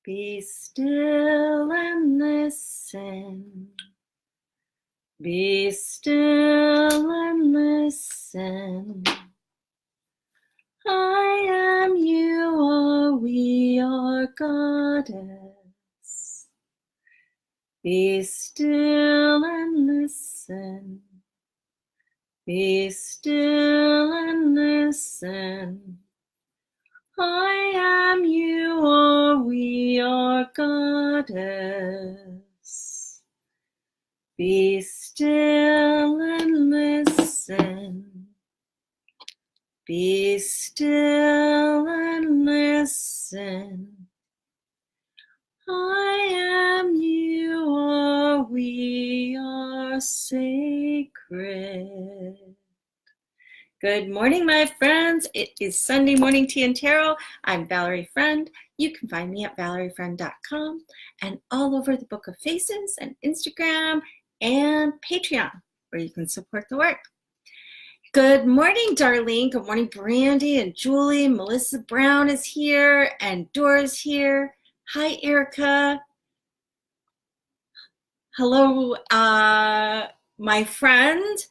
Be still and listen. Be still and listen. I am, you are, we are, Goddess. Be still and listen. Be still and listen. I am, you are, we are, Goddess. Be still and listen. Be still and listen. I am, you are, we are sacred. Good morning, my friends. It is Sunday Morning Tea and Tarot. I'm Valerie Friend. You can find me at valeriefriend.com and all over the Book of Faces and Instagram and Patreon, where you can support the work. Good morning, Darlene. Good morning, Brandy and Julie. Melissa Brown is here and Dora's here. Hi, Erica. Hello, my friend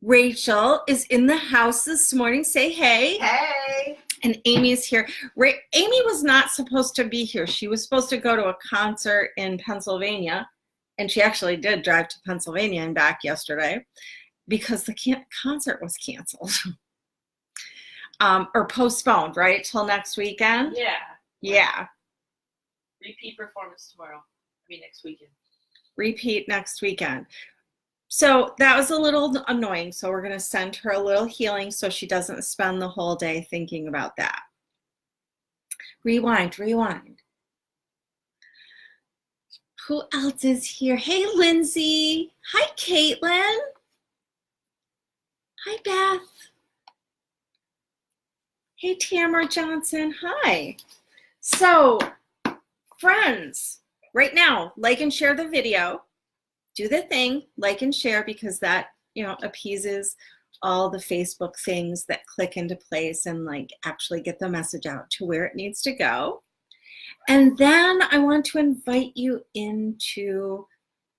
Rachel is in the house this morning. Say hey. Hey. And Amy's here. Amy was not supposed to be here. She was supposed to go to a concert in Pennsylvania, and she actually did drive to Pennsylvania and back yesterday because the concert was canceled or postponed, right, till next weekend? Yeah. Yeah. Repeat performance tomorrow. Next weekend. Repeat next weekend. So that was a little annoying. So we're going to send her a little healing so she doesn't spend the whole day thinking about that. Rewind. Who else is here? Hey, Lindsay. Hi, Caitlin. Hi, Beth. Hey, Tamara Johnson. Hi. So, friends, right now, like and share the video. Do the thing, like and share, because that, appeases all the Facebook things that click into place and actually get the message out to where it needs to go. And then I want to invite you into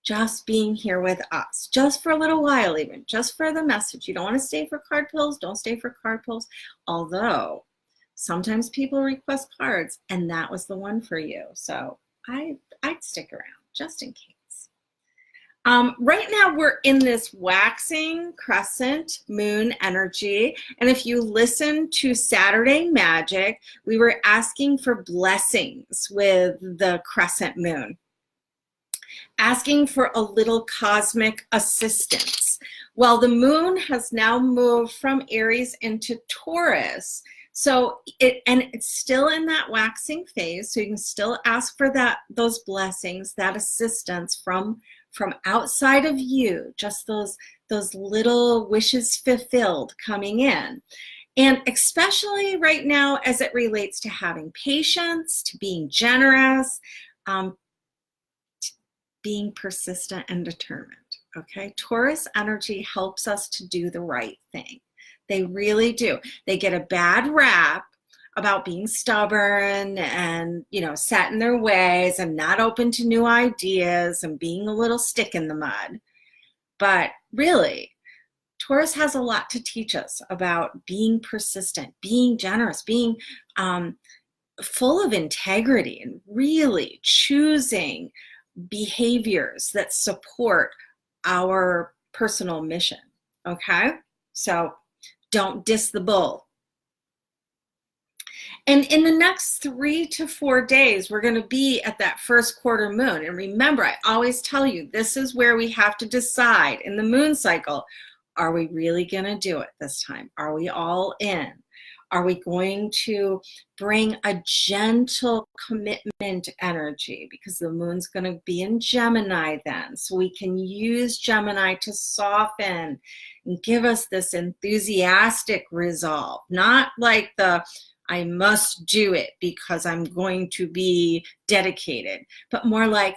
just being here with us, just for a little while, even just for the message. You don't want to stay for card pulls, don't stay for card pulls. Although sometimes people request cards, and that was the one for you. So I'd stick around just in case. Right now we're in this waxing crescent moon energy. And if you listen to Saturday Magic, we were asking for blessings with the crescent moon, asking for a little cosmic assistance. Well, the moon has now moved from Aries into Taurus. So it's still in that waxing phase. So you can still ask for those blessings, that assistance from outside of you, just those little wishes fulfilled coming in. And especially right now as it relates to having patience, to being generous, being persistent and determined, okay? Taurus energy helps us to do the right thing. They really do. They get a bad rap about being stubborn and, set in their ways and not open to new ideas and being a little stick in the mud. But really, Taurus has a lot to teach us about being persistent, being generous, being full of integrity, and really choosing behaviors that support our personal mission, okay? So don't diss the bull. And in the next 3 to 4 days, we're going to be at that first quarter moon. And remember, I always tell you, this is where we have to decide in the moon cycle, are we really going to do it this time? Are we all in? Are we going to bring a gentle commitment energy? Because the moon's going to be in Gemini then. So we can use Gemini to soften and give us this enthusiastic resolve. Not like I must do it because I'm going to be dedicated, but more like,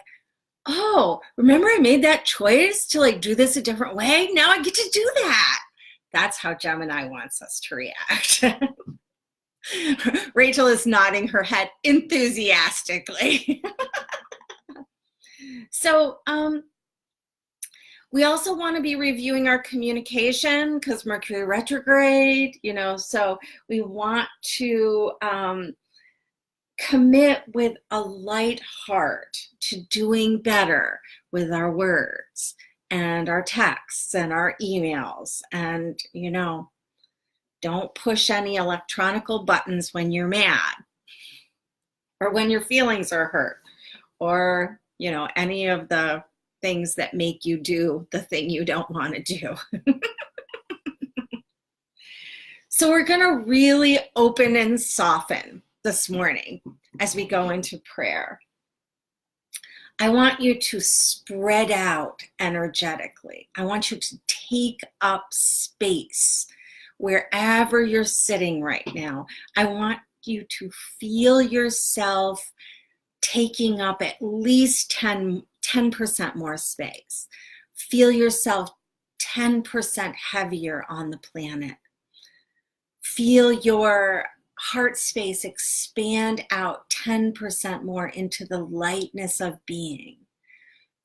oh, remember I made that choice to do this a different way? Now I get to do that. That's how Gemini wants us to react. Rachel is nodding her head enthusiastically. So we also want to be reviewing our communication because Mercury retrograde, so we want to commit with a light heart to doing better with our words and our texts and our emails. And, don't push any electronical buttons when you're mad or when your feelings are hurt or, any of the things that make you do the thing you don't want to do. So we're going to really open and soften this morning as we go into prayer. I want you to spread out energetically. I want you to take up space wherever you're sitting right now. I want you to feel yourself taking up at least 10% more space. Feel yourself 10% heavier on the planet. Feel your heart space expand out 10% more into the lightness of being.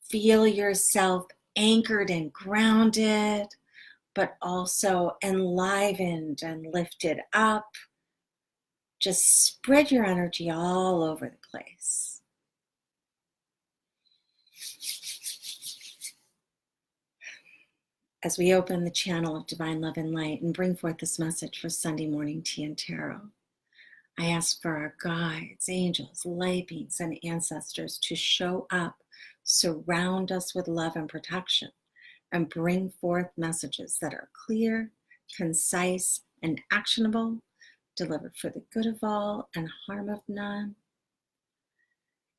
Feel yourself anchored and grounded, but also enlivened and lifted up. Just spread your energy all over the place. As we open the channel of divine love and light and bring forth this message for Sunday morning tea and tarot, I ask for our guides, angels, light beings, and ancestors to show up, surround us with love and protection, and bring forth messages that are clear, concise, and actionable, delivered for the good of all and harm of none.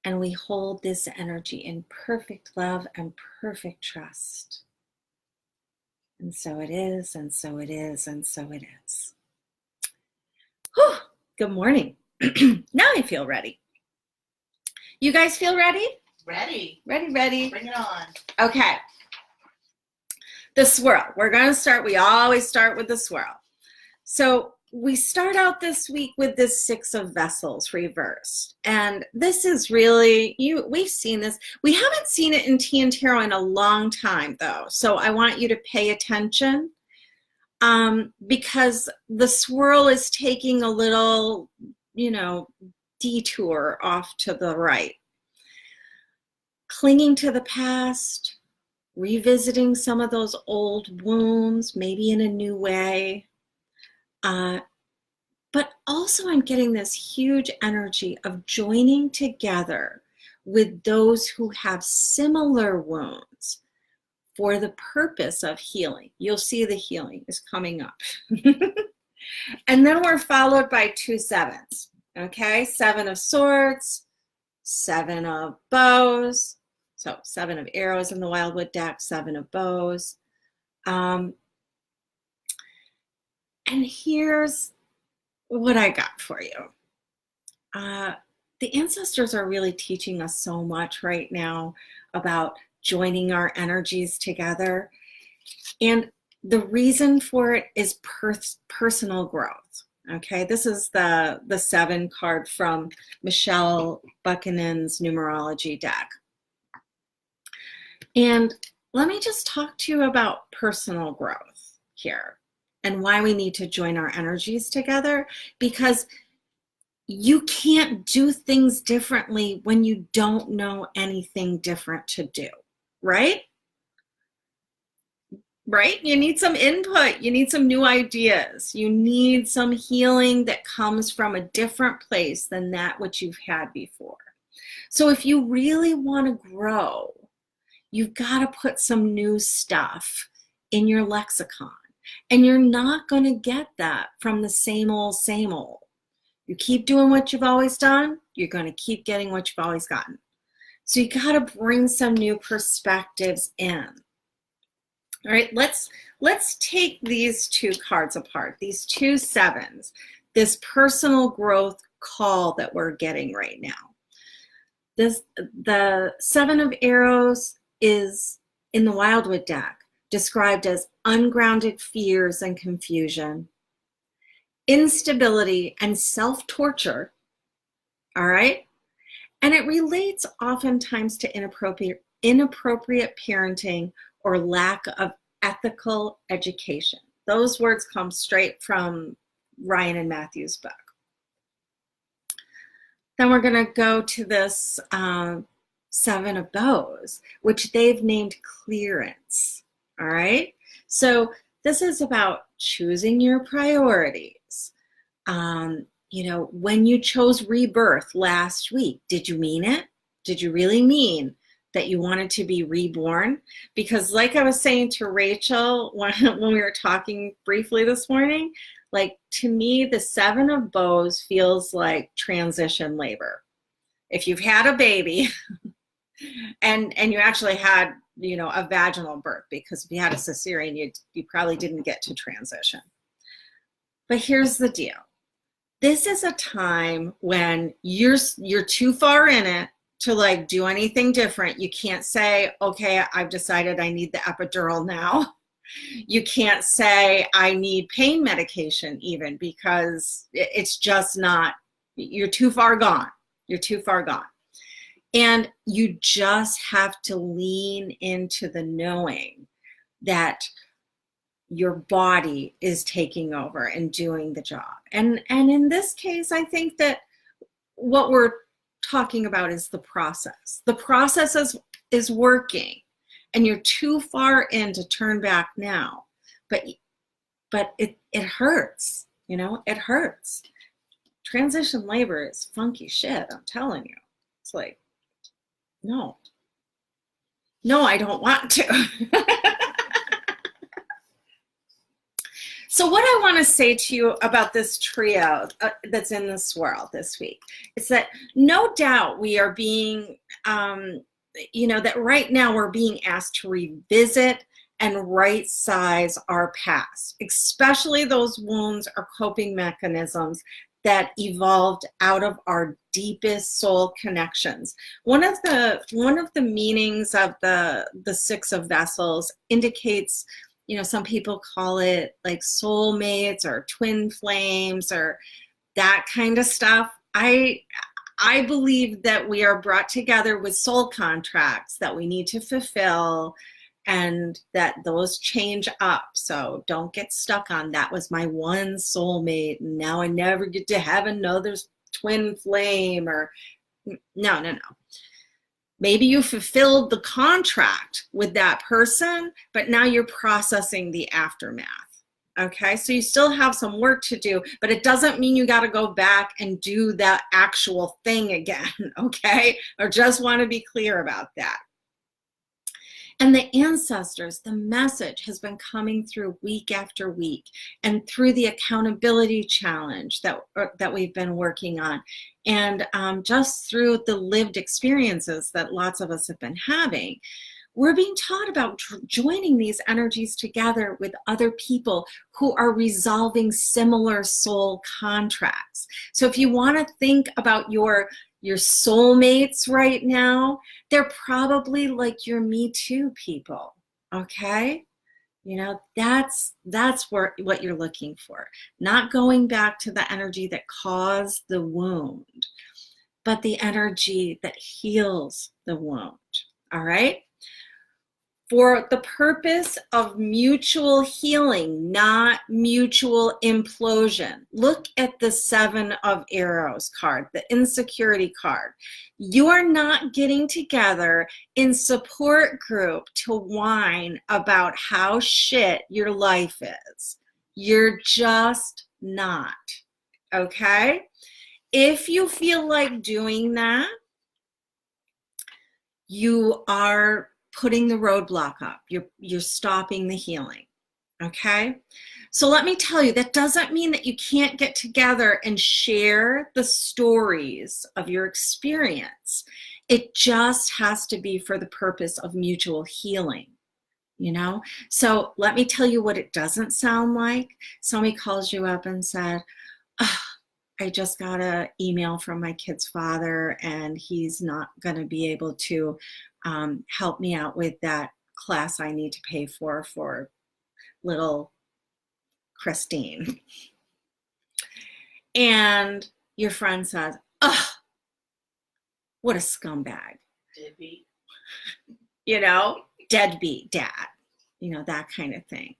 And we hold this energy in perfect love and perfect trust. And so it is, and so it is, and so it is. Whew, good morning. Now I feel ready. You guys feel ready? Ready. Ready. Bring it on. Okay. The swirl. We're going to start. We always start with the swirl. So we start out this week with this Six of Vessels reversed. And this is really, we've seen this. We haven't seen it in Tea and Tarot in a long time, though. So I want you to pay attention because the swirl is taking a little, detour off to the right. Clinging to the past, revisiting some of those old wounds, maybe in a new way. But also I'm getting this huge energy of joining together with those who have similar wounds for the purpose of healing. You'll see the healing is coming up. And then we're followed by 2 sevens. Okay, 7 of Swords, 7 of Bows. So 7 of Arrows in the Wildwood deck, 7 of Bows. And here's what I got for you. The ancestors are really teaching us so much right now about joining our energies together. And the reason for it is personal growth. Okay, this is the 7 card from Michelle Buchanan's numerology deck. And let me just talk to you about personal growth here and why we need to join our energies together, because you can't do things differently when you don't know anything different to do, right? Right? You need some input. You need some new ideas. You need some healing that comes from a different place than that which you've had before. So if you really want to grow, you've got to put some new stuff in your lexicon. And you're not going to get that from the same old, same old. You keep doing what you've always done, you're going to keep getting what you've always gotten. So you got to bring some new perspectives in. All right, let's take these 2 cards apart, these 2 sevens, this personal growth call that we're getting right now. The 7 of Arrows is in the Wildwood deck, described as ungrounded fears and confusion. instability, and self-torture, all right? And it relates oftentimes to inappropriate parenting or lack of ethical education. Those words come straight from Ryan and Matthew's book. Then we're going to go to this Seven of Bows, which they've named clearance. All right. So this is about choosing your priorities. You know, when you chose rebirth last week, did you mean it? Did you really mean that you wanted to be reborn? Because like I was saying to Rachel when we were talking briefly this morning, like to me, the Seven of Bows feels like transition labor. If you've had a baby and you actually had, you know, a vaginal birth, because if you had a cesarean, you probably didn't get to transition. But here's the deal. This is a time when you're too far in it to like do anything different. You can't say, okay, I've decided I need the epidural now. You can't say I need pain medication even, because it's just not, you're too far gone. You're too far gone. And you just have to lean into the knowing that your body is taking over and doing the job. And in this case, I think that what we're talking about is the process. The process is working, and you're too far in to turn back now. But it hurts, you know, it hurts. Transition labor is funky shit, I'm telling you. It's like, no, I don't want to. So what I want to say to you about this trio that's in this world this week is that no doubt we are being, you know, that right now we're being asked to revisit and right size our past, especially those wounds or coping mechanisms that evolved out of our deepest soul connections. One of the meanings of the Six of Vessels indicates, you know, some people call it like soulmates or twin flames or that kind of stuff. I believe that we are brought together with soul contracts that we need to fulfill, and that those change up. So don't get stuck on that was my one soulmate and now I never get to heaven. No, there's twin flame, or no. Maybe you fulfilled the contract with that person, but now you're processing the aftermath. Okay, so you still have some work to do, but it doesn't mean you got to go back and do that actual thing again. Okay, or just want to be clear about that. And the ancestors, the message has been coming through week after week, and through the accountability challenge that we've been working on, and just through the lived experiences that lots of us have been having. We're being taught about joining these energies together with other people who are resolving similar soul contracts. So if you want to think about your soulmates right now, they're probably like your Me Too people, okay? You know, that's what you're looking for. Not going back to the energy that caused the wound, but the energy that heals the wound, all right? For the purpose of mutual healing, not mutual implosion. Look at the Seven of Arrows card, the insecurity card. You are not getting together in support group to whine about how shit your life is. You're just not, okay? If you feel like doing that, you are putting the roadblock up. You're stopping the healing, okay? So let me tell you, that doesn't mean that you can't get together and share the stories of your experience. It just has to be for the purpose of mutual healing, you know? So let me tell you what it doesn't sound like. Somebody calls you up and said, oh, I just got an email from my kid's father and he's not going to be able to help me out with that class I need to pay for little Christine. and your friend says, ugh, what a scumbag. Deadbeat. You know, deadbeat dad, you know, that kind of thing.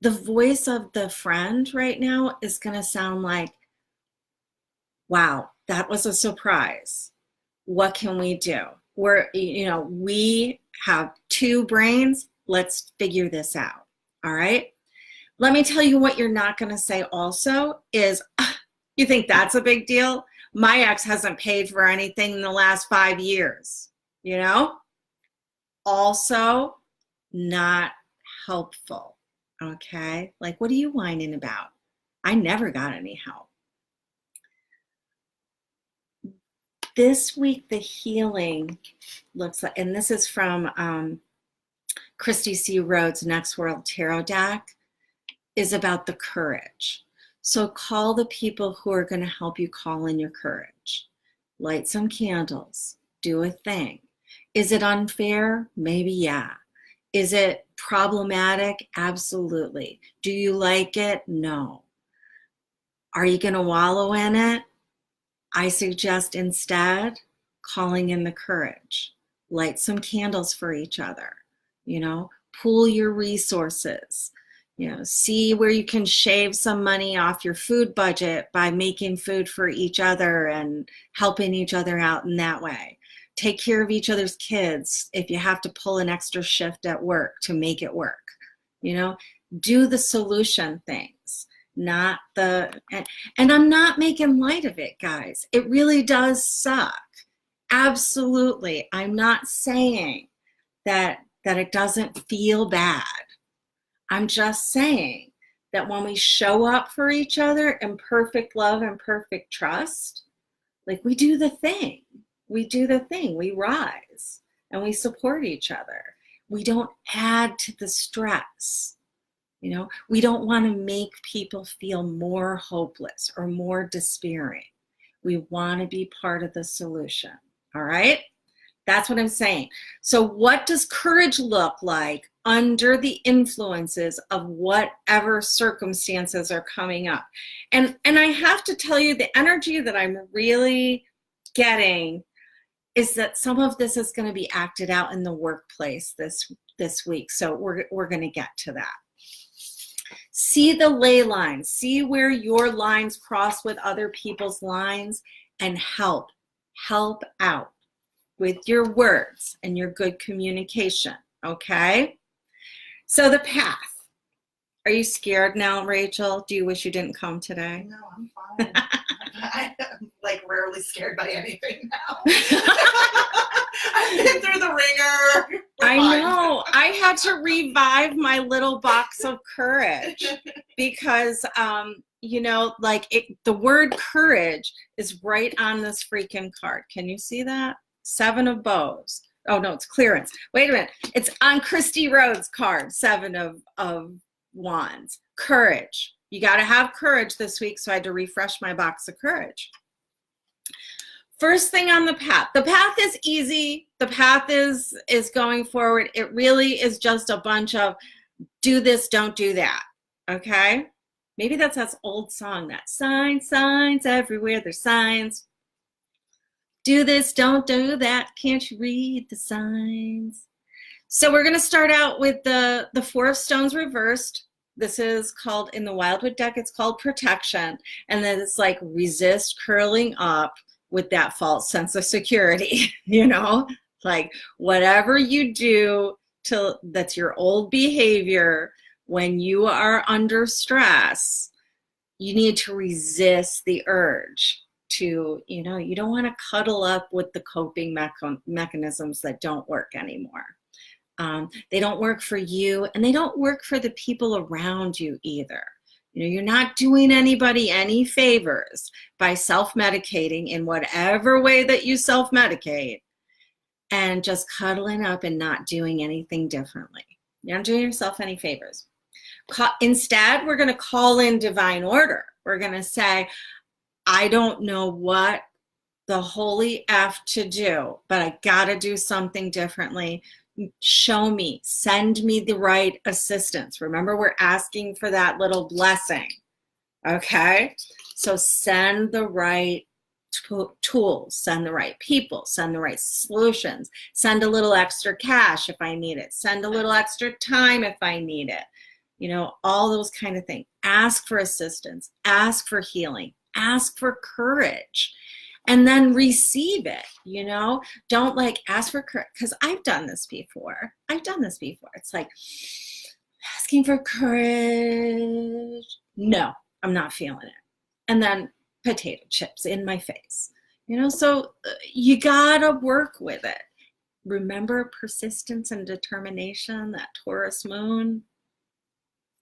The voice of the friend right now is going to sound like, wow, that was a surprise. What can we do? We have two brains. Let's figure this out. All right. Let me tell you what you're not going to say also is, you think that's a big deal? My ex hasn't paid for anything in the last 5 years, you know? Also, not helpful, okay? Like, what are you whining about? I never got any help. This week, the healing looks like, and this is from Christy C. Rhodes' Next World Tarot deck, is about the courage. So call the people who are going to help you call in your courage. Light some candles. Do a thing. Is it unfair? Maybe, yeah. Is it problematic? Absolutely. Do you like it? No. Are you going to wallow in it? I suggest instead calling in the courage. Light some candles for each other. You know, pool your resources. You know, see where you can shave some money off your food budget by making food for each other and helping each other out in that way. Take care of each other's kids if you have to pull an extra shift at work to make it work. You know, do the solution things, not the, and I'm not making light of it, guys. It really does suck. Absolutely. I'm not saying that it doesn't feel bad. I'm just saying that when we show up for each other in perfect love and perfect trust, like we do the thing. We do the thing. We rise and we support each other. We don't add to the stress. You know, we don't want to make people feel more hopeless or more despairing. We want to be part of the solution. All right? That's what I'm saying. So what does courage look like under the influences of whatever circumstances are coming up? And I have to tell you, the energy that I'm really getting is that some of this is going to be acted out in the workplace this week. So we're going to get to that. See the ley lines. See where your lines cross with other people's lines and help out with your words and your good communication, okay? So the path. Are you scared now, Rachel? Do you wish you didn't come today? No, I'm fine. I'm like rarely scared by anything now. I've been through the ringer. I know. I had to revive my little box of courage because, you know, like the word courage is right on this freaking card. Can you see that? 7 of bows. Oh, no, it's clearance. Wait a minute. It's on Christy Rhodes' card, 7 of wands. Courage. You got to have courage this week, so I had to refresh my box of courage. First thing on the path. The path is easy. The path is going forward. It really is just a bunch of do this, don't do that. Okay? Maybe that's that old song, that signs everywhere. There's signs. Do this, don't do that. Can't you read the signs? So we're going to start out with the 4 of stones reversed. This is called, in the Wildwood deck, it's called protection. And then it's like resist curling up with that false sense of security, you know? Like whatever you do that's your old behavior when you are under stress, you need to resist the urge to, you know, you don't want to cuddle up with the coping mechanisms that don't work anymore. They don't work for you, and they don't work for the people around you either. You know, you're not doing anybody any favors by self-medicating in whatever way that you self-medicate and just cuddling up and not doing anything differently. You're not doing yourself any favors. Instead, we're going to call in divine order. We're going to say, I don't know what the holy F to do, but I got to do something differently. Show me, send me the right assistance. Remember, we're asking for that little blessing. Okay? So send the right tools, send the right people, send the right solutions, send a little extra cash if I need it, send a little extra time if I need it. You know, all those kind of things. Ask for assistance, ask for healing, ask for courage, and then receive it. You know, don't like ask for courage, because I've done this before. It's like asking for courage. No, I'm not feeling it. And then potato chips in my face. You know, so you gotta work with it. Remember persistence and determination, that Taurus moon.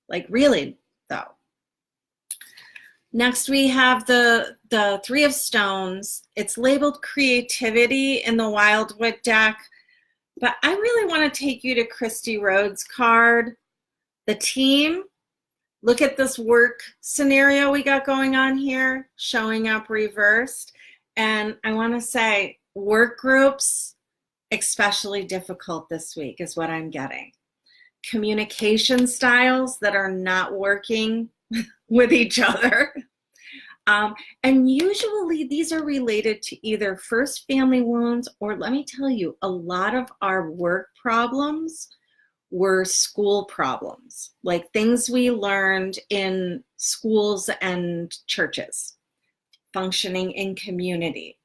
Like really, though. Next, we have the Three of Stones. It's labeled creativity in the Wildwood deck, but I really want to take you to Christy Rhodes' card. The team. Look at this work scenario we got going on here, showing up reversed. And I want to say work groups, especially difficult this week is what I'm getting. Communication styles that are not working with each other. And usually these are related to either first family wounds, or let me tell you, a lot of our work problems were school problems, like things we learned in schools and churches, functioning in community.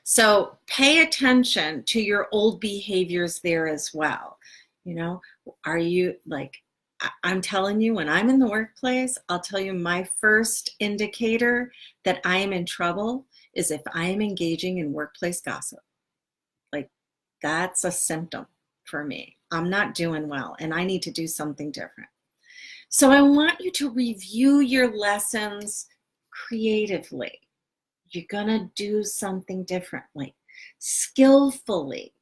So pay attention to your old behaviors there as well. You know, are you like, I'm telling you, when I'm in the workplace, I'll tell you my first indicator that I am in trouble is if I am engaging in workplace gossip. Like, that's a symptom for me. I'm not doing well and I need to do something different. So I want you to review your lessons creatively. You're gonna do something differently, skillfully,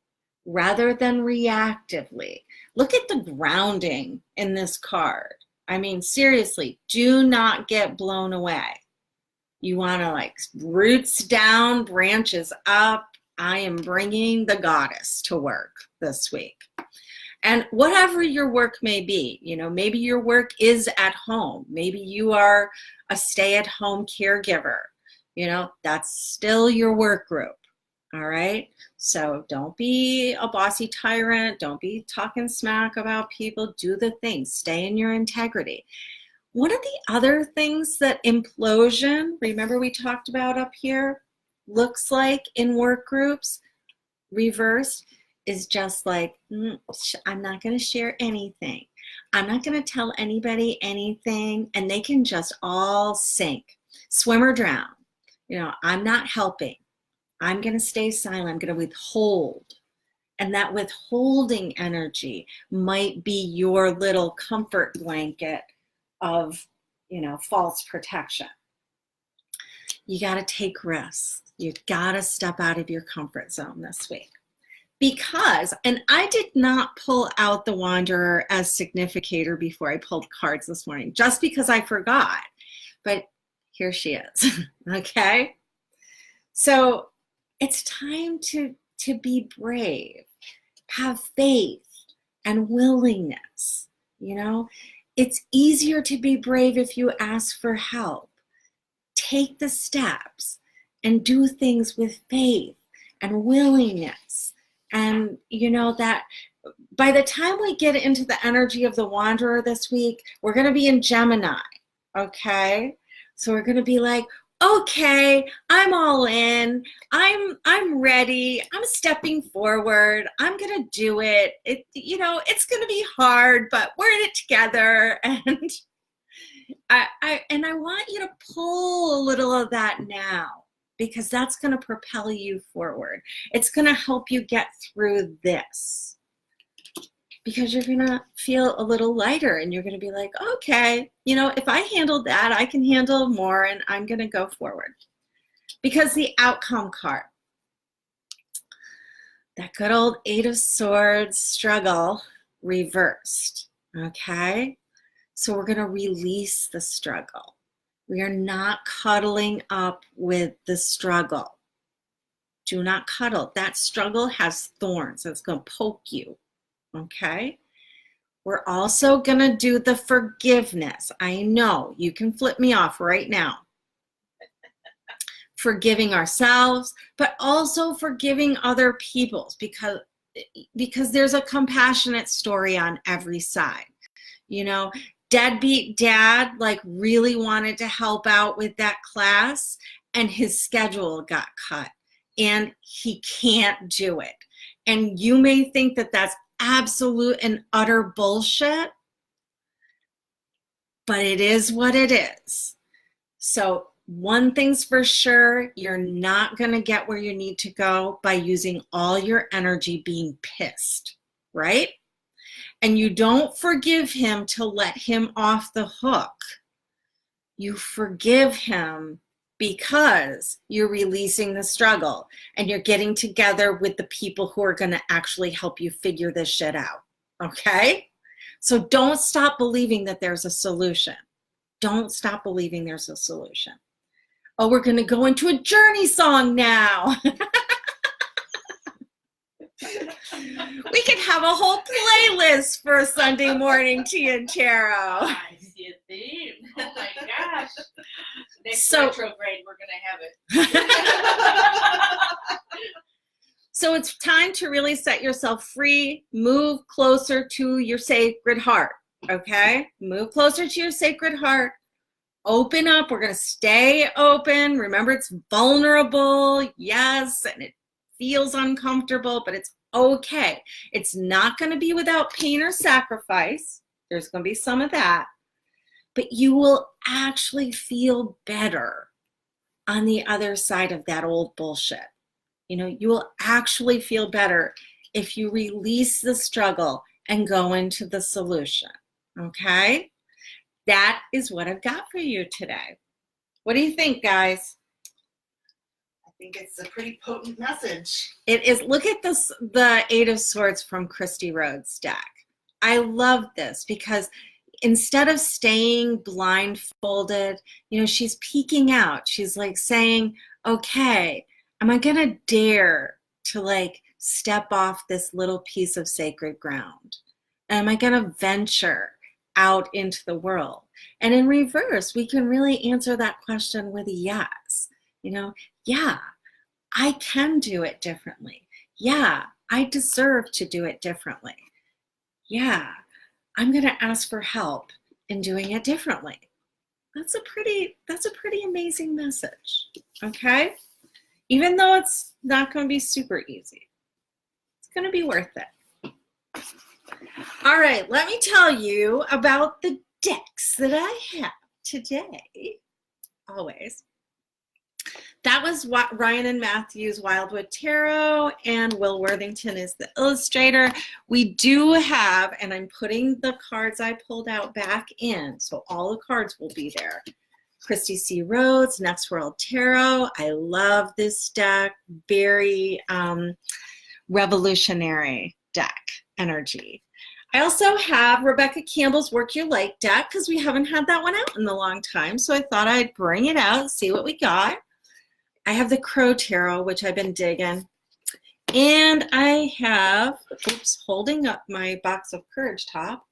rather than reactively. Look at the grounding in this card. I mean, seriously, do not get blown away. You wanna like roots down, branches up. I am bringing the goddess to work this week. And whatever your work may be, you know, maybe your work is at home. Maybe you are a stay-at-home caregiver. You know, that's still your work group. All right. So don't be a bossy tyrant. Don't be talking smack about people. Do the things. Stay in your integrity. One of the other things that implosion, remember we talked about up here, looks like in work groups, reversed, is just like, I'm not going to share anything. I'm not going to tell anybody anything, and they can just all sink, swim or drown. You know, I'm not helping. I'm going to stay silent. I'm going to withhold. And that withholding energy might be your little comfort blanket of, you know, false protection. You got to take risks. You got to step out of your comfort zone this week. Because, and I did not pull out the Wanderer as significator before I pulled cards this morning, just because I forgot. But here she is, okay? So it's time to be brave, have faith and willingness. You know, it's easier to be brave if you ask for help. Take the steps and do things with faith and willingness. And you know that by the time we get into the energy of the Wanderer this week, we're going to be in Gemini, okay? So we're going to be like, okay, I'm all in. I'm ready. I'm stepping forward. I'm going to do it. You know, it's going to be hard, but we're in it together. And I want you to pull a little of that now, because that's going to propel you forward. It's going to help you get through this, because you're going to feel a little lighter and you're going to be like, okay, you know, if I handled that, I can handle more, and I'm going to go forward. Because the outcome card, that good old Eight of Swords struggle reversed, okay? So we're going to release the struggle. We are not cuddling up with the struggle. Do not cuddle. That struggle has thorns. It's going to poke you. Okay? We're also going to do the forgiveness. I know you can flip me off right now. Forgiving ourselves, but also forgiving other people because there's a compassionate story on every side. You know, deadbeat dad like really wanted to help out with that class and his schedule got cut and he can't do it. And you may think that that's absolute and utter bullshit, but it is what it is. So one thing's for sure, you're not going to get where you need to go by using all your energy being pissed, right? And you don't forgive him to let him off the hook. You forgive him because you're releasing the struggle and you're getting together with the people who are going to actually help you figure this shit out, okay? So don't stop believing that there's a solution. Don't stop believing there's a solution. Oh, we're going to go into a journey song now. We could have a whole playlist for Sunday morning tea and tarot. I see a theme. Oh my gosh. Next So- retrograde, we're going to have it. So it's time to really set yourself free, move closer to your sacred heart, okay? Move closer to your sacred heart. Open up. We're going to stay open. Remember, it's vulnerable, yes, and it feels uncomfortable, but it's okay. It's not going to be without pain or sacrifice. There's going to be some of that, but you will actually feel better on the other side of that old bullshit. You know, you will actually feel better if you release the struggle and go into the solution, okay? That is what I've got for you today. What do you think, guys? I think it's a pretty potent message. It is. Look at this, the Eight of Swords from Christy Rhodes' deck. I love this because instead of staying blindfolded, you know, she's peeking out. She's like saying, okay, am I going to dare to like step off this little piece of sacred ground? Am I going to venture out into the world? And in reverse, we can really answer that question with a yes. You know, yeah, I can do it differently. Yeah, I deserve to do it differently. Yeah, I'm going to ask for help in doing it differently. That's a pretty amazing message. Okay? Even though it's not going to be super easy, it's going to be worth it. All right, let me tell you about the decks that I have today. Always. That was what Ryan and Matthew's Wildwood Tarot, and Will Worthington is the illustrator. We do have, and I'm putting the cards I pulled out back in, so all the cards will be there. Christy C. Rhodes, Next World Tarot. I love this deck. Very revolutionary deck energy. I also have Rebecca Campbell's Work Your Light deck because we haven't had that one out in a long time. So I thought I'd bring it out, see what we got. I have the Crow Tarot, which I've been digging. And I have, holding up my box of Courage top,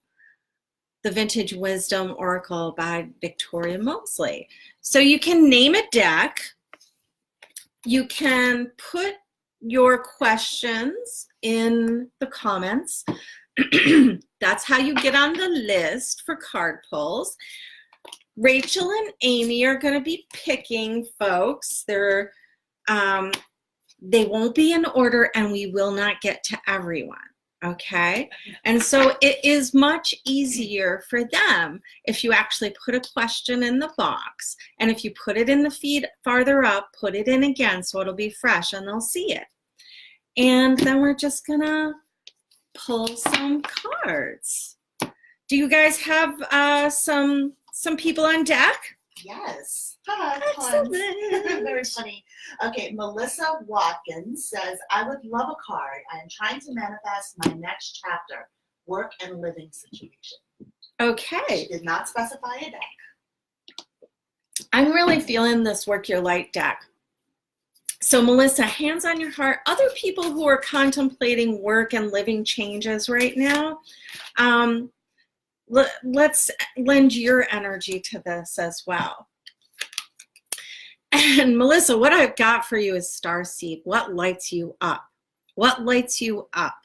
the Vintage Wisdom Oracle by Victoria Mosley. So you can name a deck. You can put your questions in the comments. That's how you get on the list for card pulls. Rachel and Amy are going to be picking, folks. They won't be in order, and we will not get to everyone, okay? And so it is much easier for them if you actually put a question in the box, and if you put it in the feed farther up, put it in again so it'll be fresh and they'll see it. And then we're just going to pull some cards. Do you guys have some people on deck? Yes. Hi, Excellent. Very funny. Okay, Melissa Watkins says, I would love a card. I am trying to manifest my next chapter, work and living situation. Okay. She did not specify a deck. I'm really feeling this Work Your Light deck. So Melissa, hands on your heart. Other people who are contemplating work and living changes right now, let's lend your energy to this as well. And Melissa, what I've got for you is starseed. What lights you up? What lights you up?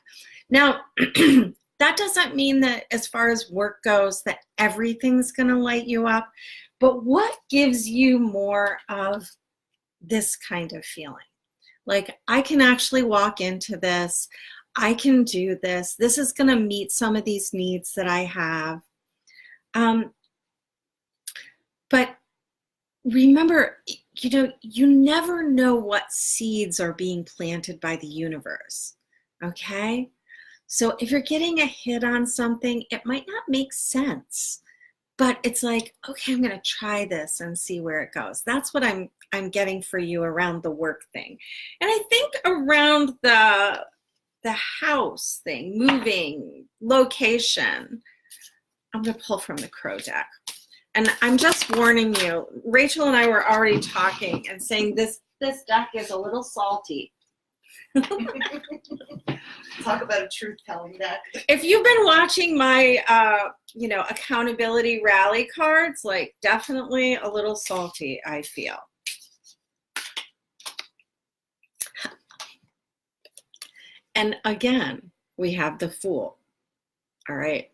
Now, that doesn't mean that as far as work goes that everything's going to light you up, but what gives you more of this kind of feeling? Like, I can actually walk into this. I can do this. This is going to meet some of these needs that I have. But remember, you never know what seeds are being planted by the universe, okay? So if you're getting a hit on something, it might not make sense, but it's like, okay, I'm going to try this and see where it goes. That's what I'm getting for you around the work thing. And I think around the house thing, moving, location, I'm going to pull from the Crow deck. And I'm just warning you, Rachel and I were already talking and saying this deck is a little salty. Talk about a truth-telling deck. If you've been watching my, accountability rally cards, like definitely a little salty, I feel. And again, we have the Fool. All right.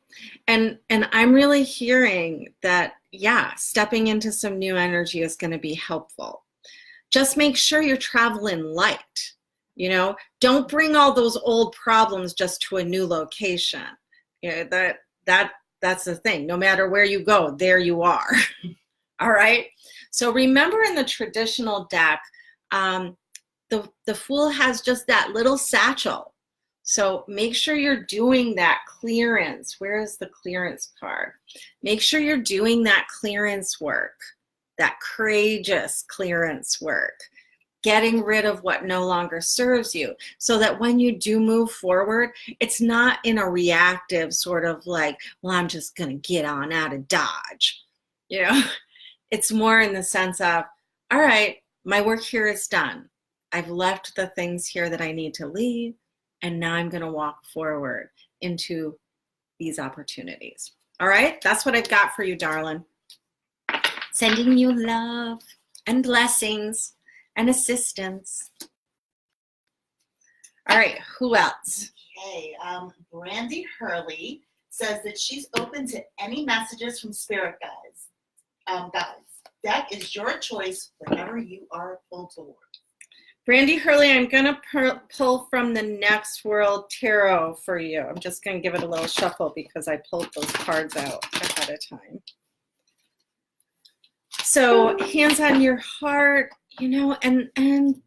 And I'm really hearing that, yeah, stepping into some new energy is going to be helpful. Just make sure you're traveling light. Don't bring all those old problems just to a new location. That's the thing. No matter where you go, there you are. All right. So remember, in the traditional deck, the Fool has just that little satchel. So make sure you're doing that clearance. Where is the clearance card? Make sure you're doing that clearance work, that courageous clearance work, getting rid of what no longer serves you, so that when you do move forward, it's not in a reactive sort of like, well, I'm just going to get on out of Dodge. It's more in the sense of, all right, my work here is done. I've left the things here that I need to leave. And now I'm going to walk forward into these opportunities. All right, that's what I've got for you, darling. Sending you love and blessings and assistance. All right, who else? Okay, Brandy Hurley says that she's open to any messages from spirit guides. That is your choice whenever you are pulled toward. Brandy Hurley, I'm going to pull from the Next World Tarot for you. I'm just going to give it a little shuffle because I pulled those cards out ahead of time. So hands on your heart, and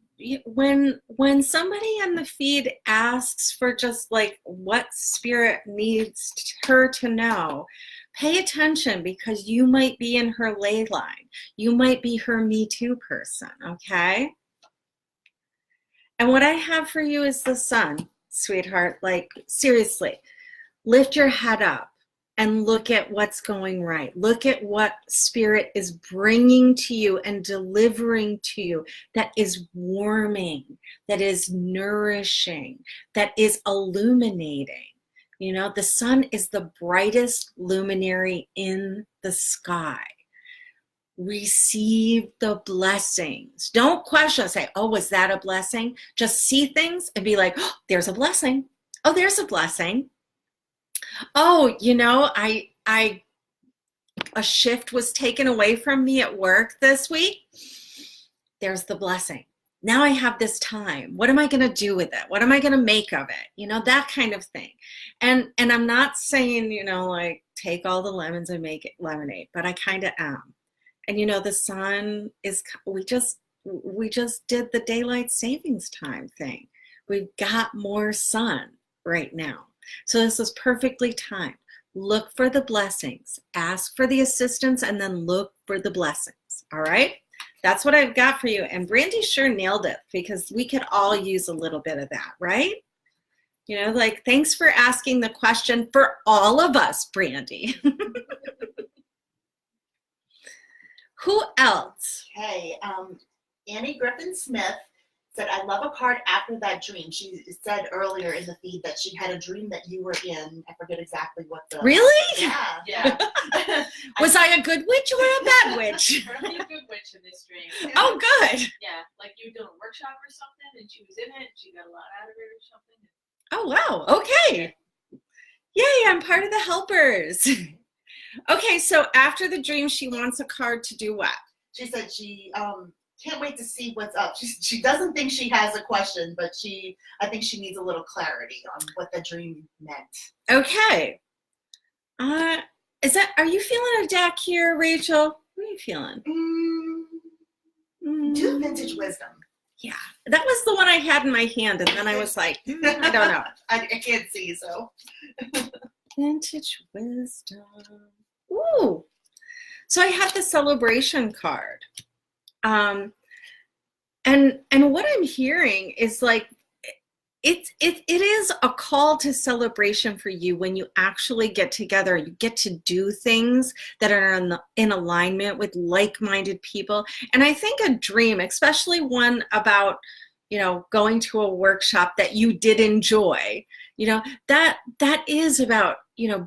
when somebody on the feed asks for just like what spirit needs her to know, pay attention, because you might be in her ley line. You might be her Me Too person, okay? And what I have for you is the Sun, sweetheart. Like, seriously, lift your head up and look at what's going right. Look at what spirit is bringing to you and delivering to you that is warming, that is nourishing, that is illuminating. The sun is the brightest luminary in the sky. Receive the blessings. Don't question, say, oh, was that a blessing? Just see things and be like, oh, there's a blessing. Oh, there's a blessing. Oh, a shift was taken away from me at work this week. There's the blessing. Now I have this time. What am I going to do with it? What am I going to make of it? That kind of thing. And I'm not saying, like take all the lemons and make it lemonade, but I kind of am. And the sun is, we just did the daylight savings time thing. We've got more sun right now. So this is perfectly timed. Look for the blessings, ask for the assistance, and then look for the blessings. All right? That's what I've got for you. And Brandy sure nailed it, because we could all use a little bit of that, right? Thanks for asking the question for all of us, Brandy. Who else? Okay, Annie Griffin Smith said, I love a card after that dream. She said earlier in the feed that she had a dream that you were in. I forget exactly what the. Really? Yeah. Yeah. Was I a good witch or a bad witch? Probably a good witch in this dream. Oh, good. Yeah, like you were doing a workshop or something, and she was in it, and she got a lot out of it or something. Oh, wow. Okay. Yay, I'm part of the helpers. Okay, so after the dream, she wants a card to do what? She said she can't wait to see what's up. She doesn't think she has a question, but I think she needs a little clarity on what the dream meant. Okay. Are you feeling a deck here, Rachel? What are you feeling? Do vintage wisdom. Yeah, that was the one I had in my hand, and then I was like, I don't know. I can't see, so. Vintage wisdom. Ooh. So I have the celebration card. And what I'm hearing is like, it is a call to celebration for you when you actually get together. You get to do things that are in alignment with like-minded people. And I think a dream, especially one about, going to a workshop that you did enjoy, that is about,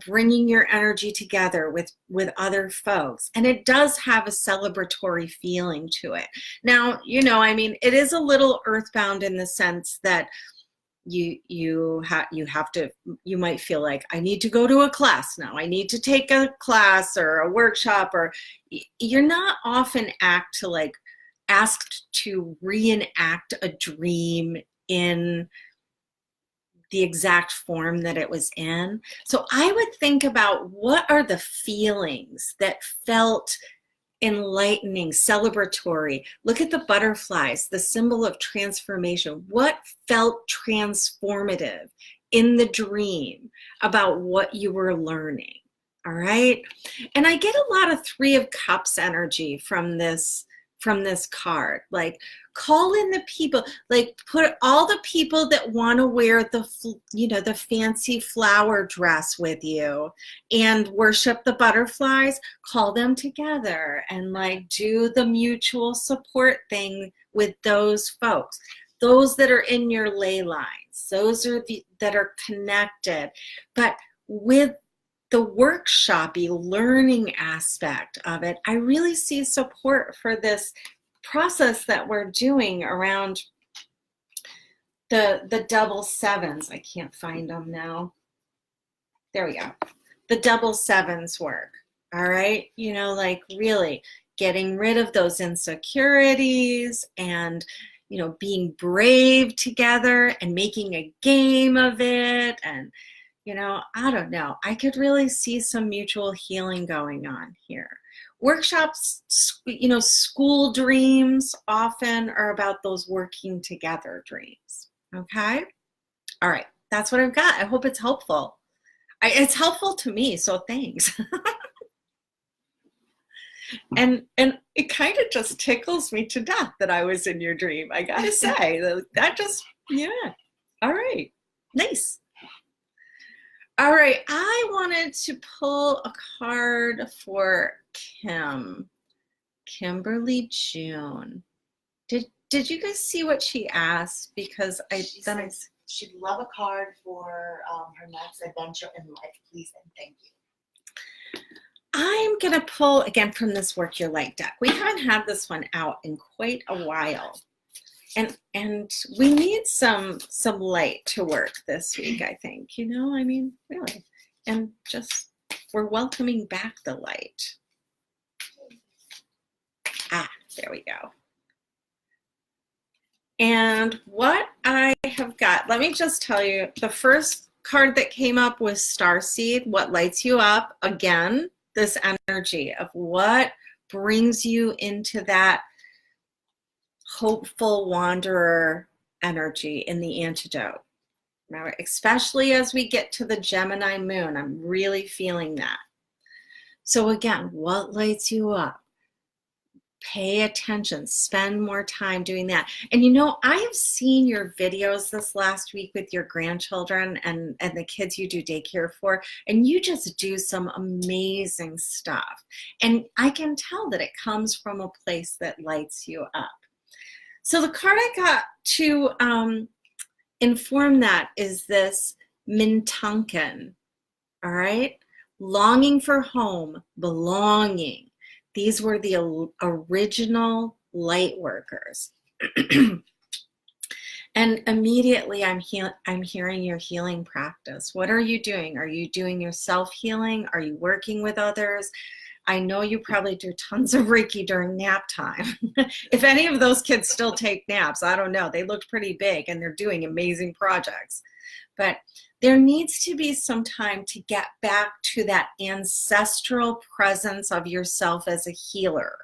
bringing your energy together with other folks. And it does have a celebratory feeling to it. Now, it is a little earthbound in the sense that you might feel like, I need to go to a class now. I need to take a class or a workshop, or you're not often asked to reenact a dream in the exact form that it was in. So I would think about, what are the feelings that felt enlightening, celebratory? Look at the butterflies, the symbol of transformation. What felt transformative in the dream about what you were learning? All right. And I get a lot of Three of Cups energy from this card. Like, call in the people, like put all the people that want to wear the fancy flower dress with you and worship the butterflies, call them together and like do the mutual support thing with those folks, those that are in your ley lines, those are that are connected. But with the workshopy learning aspect of it, I really see support for this process that we're doing around the double sevens. I can't find them now. There we go. The double sevens work. All right. Like really getting rid of those insecurities and, being brave together and making a game of it. And, I don't know. I could really see some mutual healing going on here. Workshops, school dreams often are about those working together dreams. Okay? All right. That's what I've got. I hope it's helpful. It's helpful to me, so thanks. And it kind of just tickles me to death that I was in your dream. I gotta say, that just, yeah. All right. Nice. All right, I wanted to pull a card for Kimberly June. Did you guys see what she asked? Because she'd love a card for her next adventure in life, please and thank you. I'm gonna pull again from this Work Your Light deck. We haven't had this one out in quite a while. And we need some light to work this week, I think, really. And just, we're welcoming back the light. There we go. And what I have got, let me just tell you, the first card that came up was Starseed, what lights you up. Again, this energy of what brings you into that hopeful wanderer energy in the antidote. Remember, especially as we get to the Gemini moon, I'm really feeling that. So again, what lights you up? Pay attention, spend more time doing that. And I have seen your videos this last week with your grandchildren and the kids you do daycare for, and you just do some amazing stuff. And I can tell that it comes from a place that lights you up. So the card I got to inform that is this Mintunken, all right? Longing for home, belonging. These were the original light workers. And immediately I'm hearing your healing practice. What are you doing? Are you doing your self-healing? Are you working with others? I know you probably do tons of Reiki during nap time. If any of those kids still take naps, I don't know. They looked pretty big and they're doing amazing projects. But there needs to be some time to get back to that ancestral presence of yourself as a healer,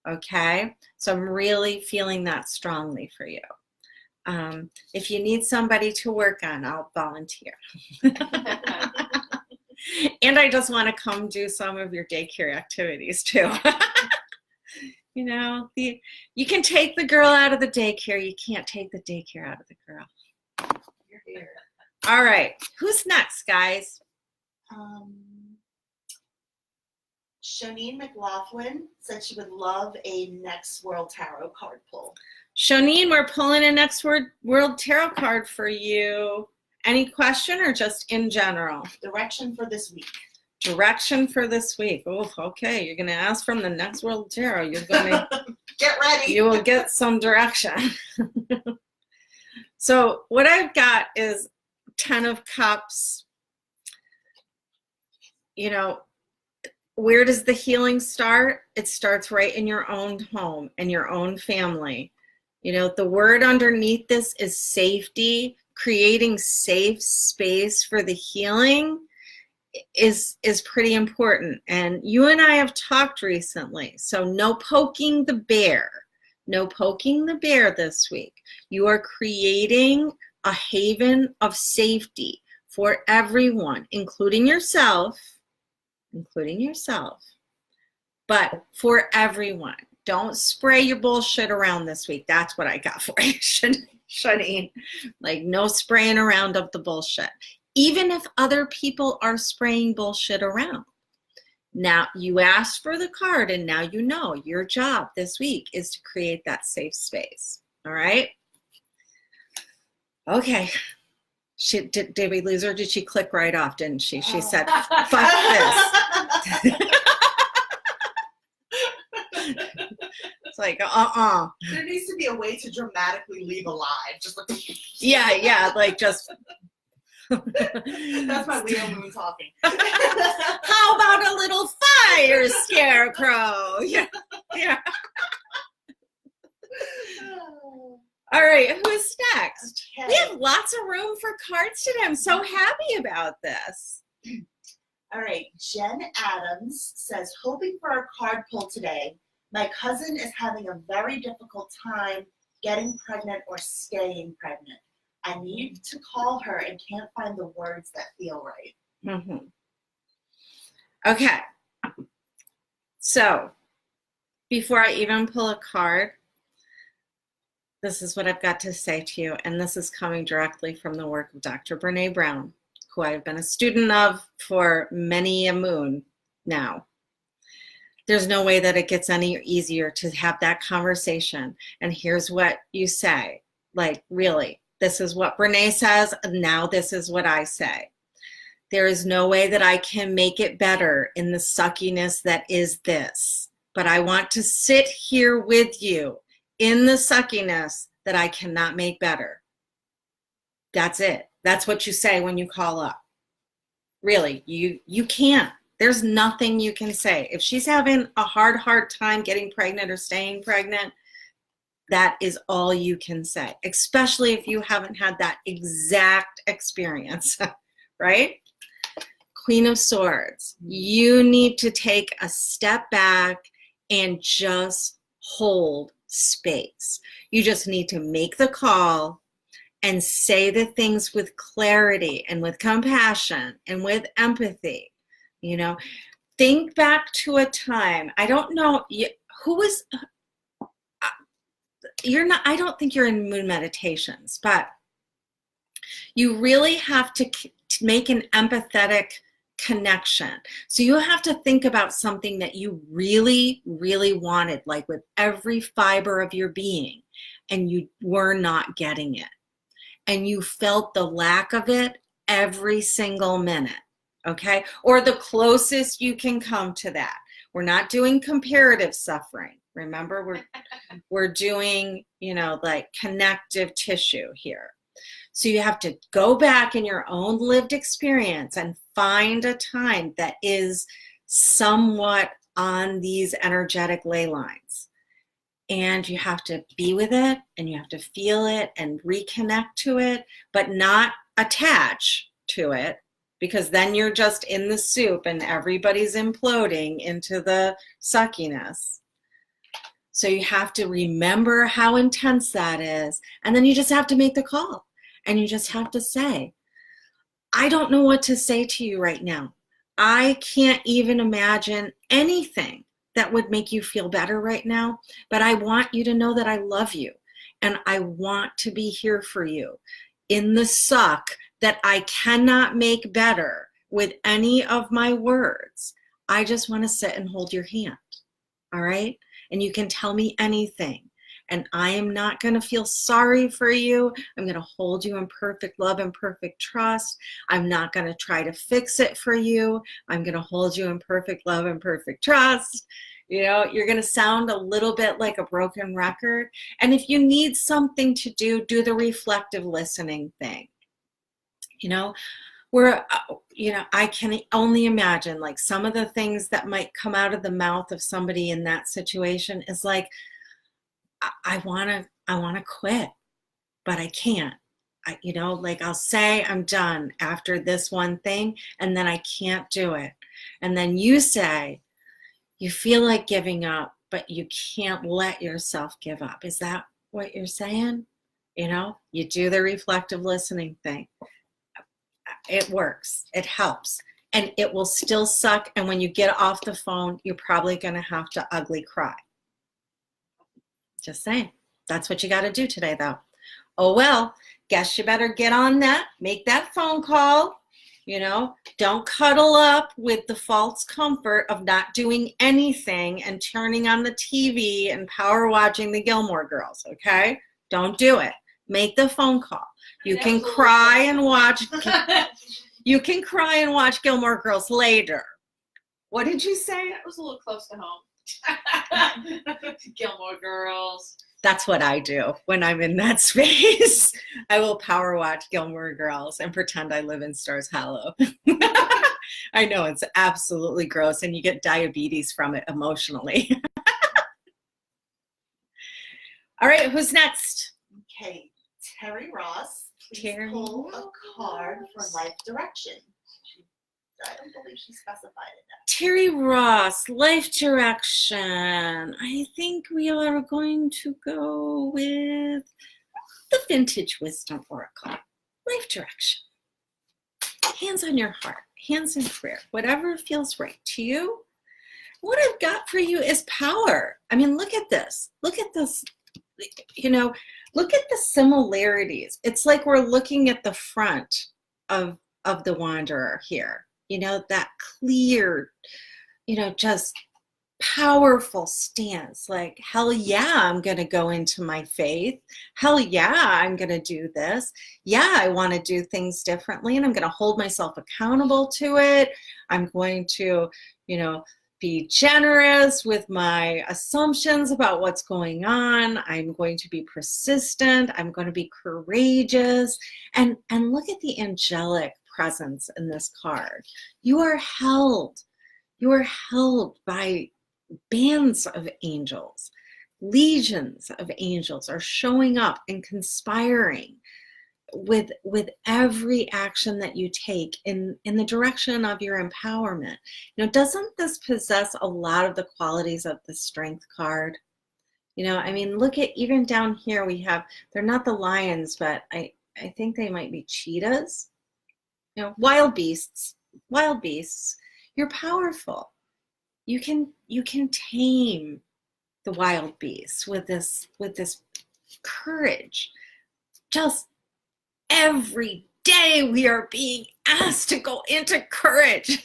okay? So I'm really feeling that strongly for you. If you need somebody to work on, I'll volunteer. And I just want to come do some of your daycare activities too. You know, you can take the girl out of the daycare. You can't take the daycare out of the girl. You're here. All right. Who's next, guys? Shoneen McLaughlin said she would love a Next World Tarot card pull. Shoneen, we're pulling a Next World Tarot card for you. Any question or just in general? Direction for this week. Direction for this week. Oh, okay. You're going to ask from the Next World Tarot. You're going to Get ready. You will get some direction. So what I've got is 10 of Cups. You know, where does the healing start? It starts right in your own home and your own family. You know, the word underneath this is safety. Creating safe space for the healing is pretty important. And you and I have talked recently. So no poking the bear. No poking the bear this week. You are creating a haven of safety for everyone, including yourself, but for everyone. Don't spray your bullshit around this week. That's what I got for you, Shoneen. Like, no spraying around of the bullshit. Even if other people are spraying bullshit around. Now, you asked for the card, and now you know your job this week is to create that safe space. All right? Okay. Did we lose her? Did she click right off, didn't she? She said, fuck this. It's like, There needs to be a way to dramatically leave alive. Just like yeah, like just. That's my Leo moon talking. How about a little fire, Scarecrow? Yeah. All right, who's next? Okay. We have lots of room for cards today. I'm so happy about this. All right, Jen Adams says, hoping for a card pull today. My cousin is having a very difficult time getting pregnant or staying pregnant. I need to call her and can't find the words that feel right. Mm-hmm. Okay. So, before I even pull a card, this is what I've got to say to you, and this is coming directly from the work of Dr. Brene Brown, who I've been a student of for many a moon now. There's no way that it gets any easier to have that conversation. And here's what you say. Like, really, this is what Brene says, and now this is what I say. There is no way that I can make it better in the suckiness that is this. But I want to sit here with you in the suckiness that I cannot make better. That's it. That's what you say when you call up. Really, you can't. There's nothing you can say. If she's having a hard time getting pregnant or staying pregnant, that is all you can say, especially if you haven't had that exact experience, right? Queen of Swords, you need to take a step back and just hold space. You just need to make the call and say the things with clarity and with compassion and with empathy. You know, think back to a time. I don't know who was. You're not. I don't think you're in moon meditations, but you really have to make an empathetic connection. So you have to think about something that you really, really wanted, like with every fiber of your being, and you were not getting it. And you felt the lack of it every single minute, okay? Or the closest you can come to that. We're not doing comparative suffering. Remember, we're doing, like connective tissue here. So you have to go back in your own lived experience and find a time that is somewhat on these energetic ley lines. And you have to be with it, and you have to feel it and reconnect to it, but not attach to it, because then you're just in the soup and everybody's imploding into the suckiness. So you have to remember how intense that is, and then you just have to make the call, and you just have to say, I don't know what to say to you right now. I can't even imagine anything that would make you feel better right now, but I want you to know that I love you, and I want to be here for you in the suck that I cannot make better with any of my words. I just want to sit and hold your hand, all right? And you can tell me anything, and I am not going to feel sorry for you. I'm going to hold you in perfect love and perfect trust. I'm not going to try to fix it for you. I'm going to hold you in perfect love and perfect trust. You're going to sound a little bit like a broken record. And if you need something to do the reflective listening thing. I can only imagine, like, some of the things that might come out of the mouth of somebody in that situation is like, I want to quit, but I can't. I'll say I'm done after this one thing, and then I can't do it. And then you say, you feel like giving up, but you can't let yourself give up. Is that what you're saying? You do the reflective listening thing. It works. It helps. And it will still suck. And when you get off the phone, you're probably going to have to ugly cry. Just saying. That's what you got to do today, though. Oh, well, guess you better get on that. Make that phone call. Don't cuddle up with the false comfort of not doing anything and turning on the TV and power watching the Gilmore Girls, okay? Don't do it. Make the phone call. You can cry and watch Gilmore Girls later. What did you say? That was a little close to home. Gilmore Girls. That's what I do when I'm in that space. I will power watch Gilmore Girls and pretend I live in Stars Hollow. I know, it's absolutely gross, and you get diabetes from it emotionally. All right, who's next? Okay, Terry Ross. Please pull a card for life direction. I don't believe she specified it. Terry Ross, life direction. I think we are going to go with the Vintage Wisdom Oracle. Life direction. Hands on your heart, hands in prayer, whatever feels right to you. What I've got for you is power. I mean, look at this. Look at this. Look at the similarities. It's like we're looking at the front of the Wanderer here. That clear, just powerful stance. Like, hell yeah, I'm going to go into my faith. Hell yeah, I'm going to do this. Yeah, I want to do things differently, and I'm going to hold myself accountable to it. I'm going to, be generous with my assumptions about what's going on. I'm going to be persistent. I'm going to be courageous. And look at the angelic presence in this card. You are held. You are held by bands of angels. Legions of angels are showing up and conspiring with every action that you take in the direction of your empowerment. Doesn't this possess a lot of the qualities of the Strength card? Look at, even down here we have, they're not the lions, but I think they might be cheetahs. Wild beasts. You're powerful. You can tame the wild beasts with this courage. Just every day we are being asked to go into courage.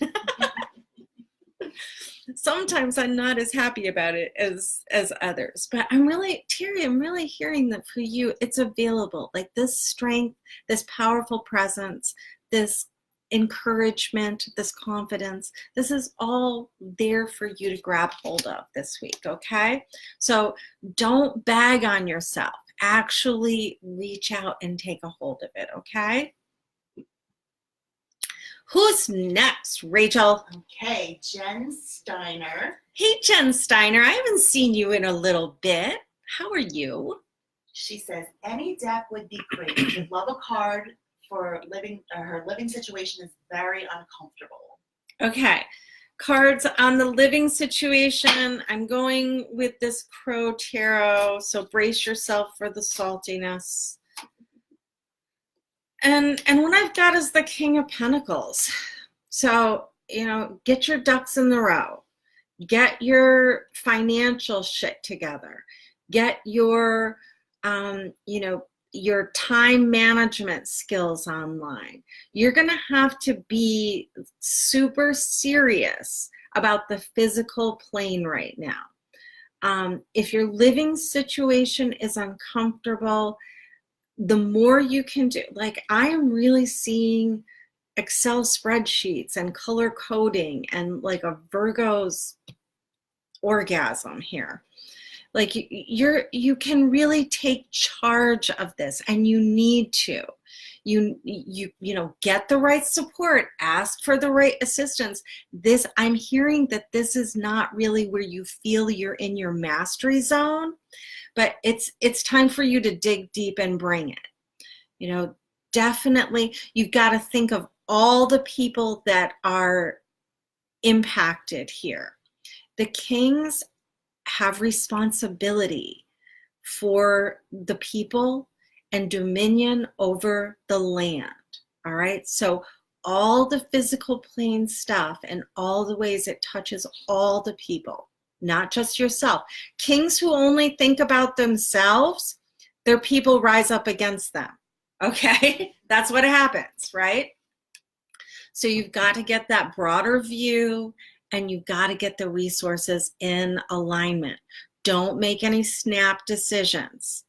sometimes I'm not as happy about it as others. But I'm really, Terry, I'm really hearing that for you, it's available. Like this strength, this powerful presence, this encouragement, this confidence, this is all there for you to grab hold of this week, okay? So don't bag on yourself. Actually reach out and take a hold of it, okay? Who's next, Rachel? Okay, Jen Steiner. Hey, Jen Steiner. I haven't seen you in a little bit. How are you? She says, any deck would be great. Would love a card for living. Her living situation is very uncomfortable. Okay. Cards on the living situation. I'm going with this Crow Tarot, so brace yourself for the saltiness. And what I've got is the King of Pentacles. So, you know, get your ducks in the row. Get your financial shit together. Get your, you know, your time management skills online. You're going to have to be super serious about the physical plane right now. If your living situation is uncomfortable, the more you can do, like I am really seeing Excel spreadsheets and color coding and like a Virgo's orgasm here. Like you can really take charge of this, and you need to. You know, get the right support, ask for the right assistance. This, I'm hearing that this is not really where you feel you're in your mastery zone, but it's time for you to dig deep and bring it. You know, definitely you've got to think of all the people that are impacted here. The kings have responsibility for the people and dominion over the land. All right. So all the physical plane stuff and all the ways it touches all the people, not just yourself. Kings who only think about themselves, their people rise up against them. Okay. That's what happens, right? So you've got to get that broader view, and you've got to get the resources in alignment. Don't make any snap decisions.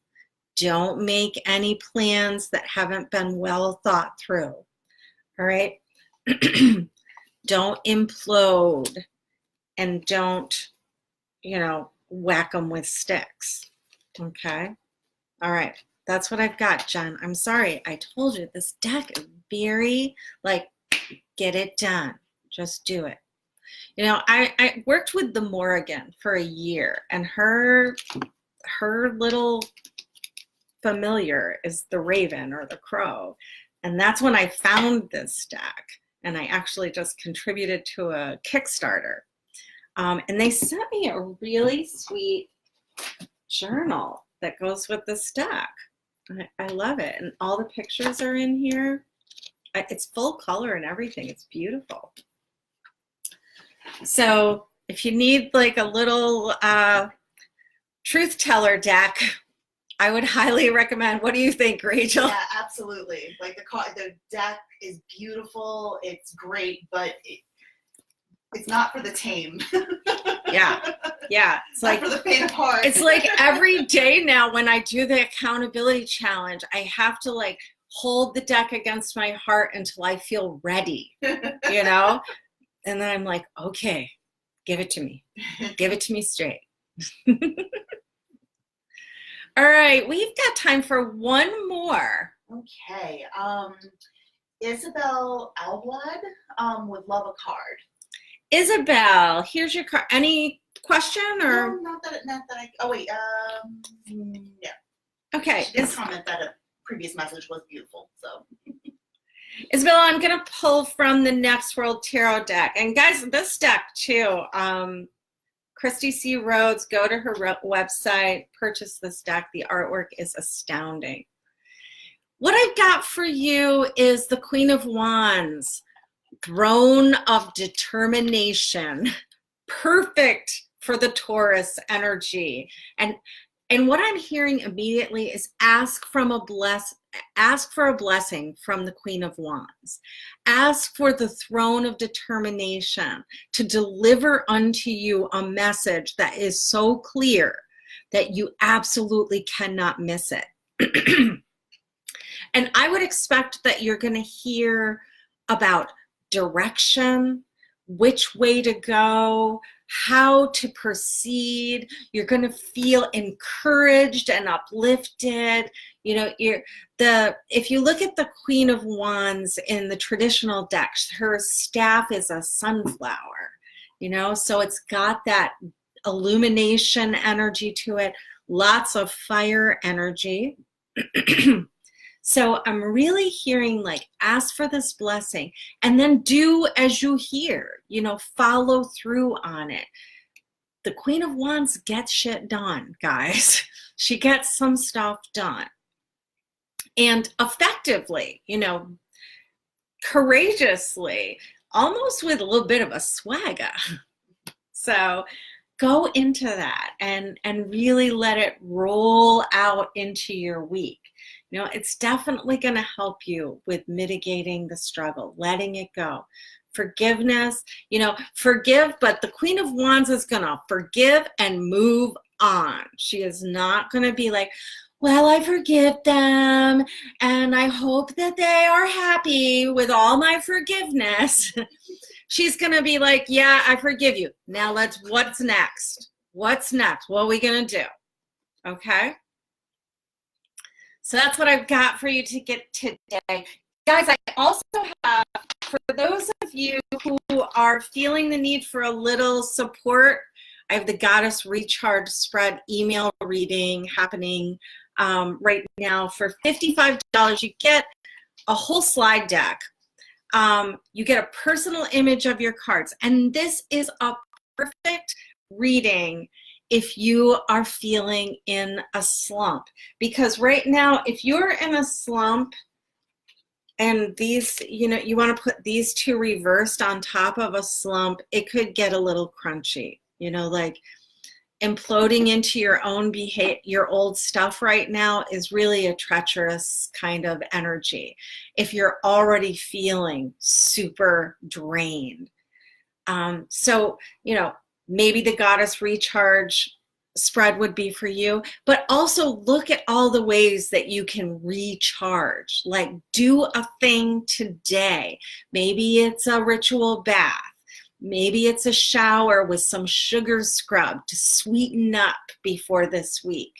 Don't make any plans that haven't been well thought through. All right? Don't implode, and don't, you know, whack them with sticks. Okay? All right. That's what I've got, Jen. I'm sorry. I told you this deck is very, like, get it done. Just do it. You know, I worked with the Morrigan for a year, and her little familiar is the raven or the crow. And that's when I found this deck, and I actually just contributed to a Kickstarter. And they sent me a really sweet journal that goes with this deck. I love it. And all the pictures are in here. It's full color and everything. It's beautiful. So if you need like a little truth teller deck, I would highly recommend. What do you think, Rachel? Yeah, absolutely. Like the deck is beautiful. It's great, but it's not for the tame. Yeah. It's like not for the faint of heart. It's like every day now when I do the accountability challenge, I have to like hold the deck against my heart until I feel ready, you know? And then I'm like, okay, give it to me. Give it to me straight. All right, we've got time for one more. Okay. Isabel Alblad would love a card. Isabel, here's your card. Any question or? No, not that I. Oh wait. Yeah. Okay. She did comment that a previous message was beautiful. So. Isabel, I'm gonna pull from the Next World Tarot deck, and guys, this deck too. Christy C. Rhodes, go to her website, purchase this deck. The artwork is astounding. What I've got for you is the Queen of Wands, Throne of Determination, perfect for the Taurus energy. And And what I'm hearing immediately is ask for a blessing from the Queen of Wands. Ask for the throne of determination to deliver unto you a message that is so clear that you absolutely cannot miss it. And I would expect that you're going to hear about direction, which way to go, how to proceed. You're going to feel encouraged and uplifted. You know, if you look at the Queen of Wands in the traditional decks, her staff is a sunflower, you know, so it's got that illumination energy to it, lots of fire energy. So I'm really hearing like, ask for this blessing and then do as you hear, you know, follow through on it. The Queen of Wands gets shit done, guys. She gets some stuff done. And effectively, you know, courageously, almost with a little bit of a swagger. So go into that and really let it roll out into your week. You know, it's definitely going to help you with mitigating the struggle, letting it go. Forgiveness, you know, forgive, but the Queen of Wands is going to forgive and move on. She is not going to be like, well, I forgive them and I hope that they are happy with all my forgiveness. She's going to be like, yeah, I forgive you. Now what's next? What's next? What are we going to do? Okay. So that's what I've got for you to get today. Guys, I also have, for those of you who are feeling the need for a little support, I have the Goddess Recharge Spread email reading happening right now for $55. You get a whole slide deck. You get a personal image of your cards. And this is a perfect reading if you are feeling in a slump. Because right now, if you're in a slump and these, you know, you want to put these two reversed on top of a slump, it could get a little crunchy, you know, like imploding into your own your old stuff right now is really a treacherous kind of energy if you're already feeling super drained. So, you know, maybe the Goddess Recharge Spread would be for you, but also look at all the ways that you can recharge. Like, do a thing today. Maybe it's a ritual bath. Maybe it's a shower with some sugar scrub to sweeten up before this week.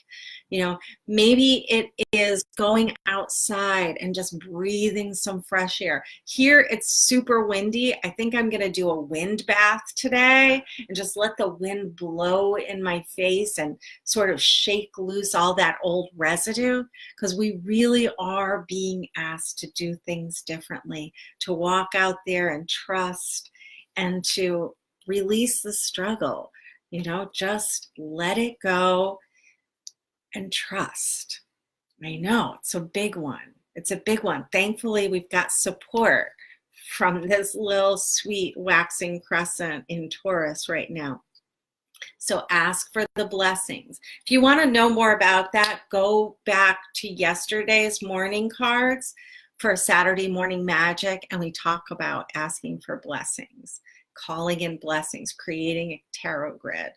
You know, maybe it is going outside and just breathing some fresh air. Here it's super windy. I think I'm going to do a wind bath today and just let the wind blow in my face and sort of shake loose all that old residue, because we really are being asked to do things differently, to walk out there and trust and to release the struggle. You know, just let it go and trust. I know, it's a big one. It's a big one. Thankfully, we've got support from this little sweet waxing crescent in Taurus right now. So ask for the blessings. If you want to know more about that, go back to yesterday's morning cards for Saturday Morning Magic, and we talk about asking for blessings, calling in blessings, creating a tarot grid.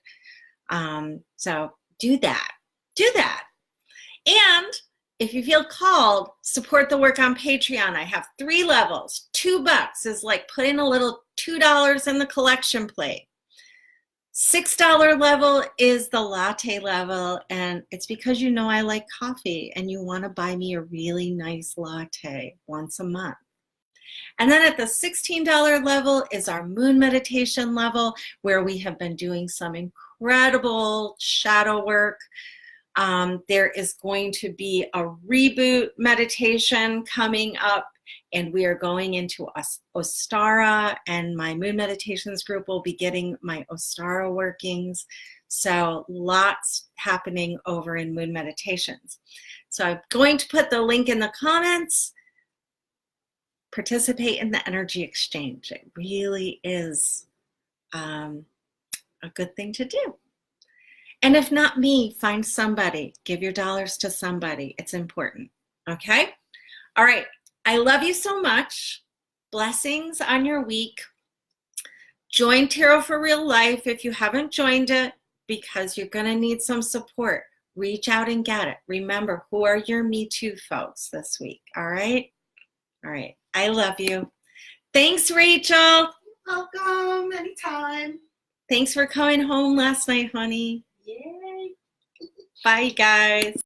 So do that. Do that. And if you feel called, support the work on Patreon. I have 3 levels. $2 is like putting a little $2 in the collection plate. $6 level is the latte level, and it's because you know I like coffee and you want to buy me a really nice latte once a month. And then at the $16 level is our moon meditation level, where we have been doing some incredible shadow work. There is going to be a reboot meditation coming up, and we are going into Ostara, and my moon meditations group will be getting my Ostara workings. So lots happening over in moon meditations. So I'm going to put the link in the comments. Participate in the energy exchange. It really is a good thing to do. And if not me, find somebody. Give your dollars to somebody. It's important. Okay? All right. I love you so much. Blessings on your week. Join Tarot for Real Life if you haven't joined it, because you're going to need some support. Reach out and get it. Remember, who are your Me Too folks this week? All right? All right. I love you. Thanks, Rachel. Welcome anytime. Thanks for coming home last night, honey. Yay. Bye, guys.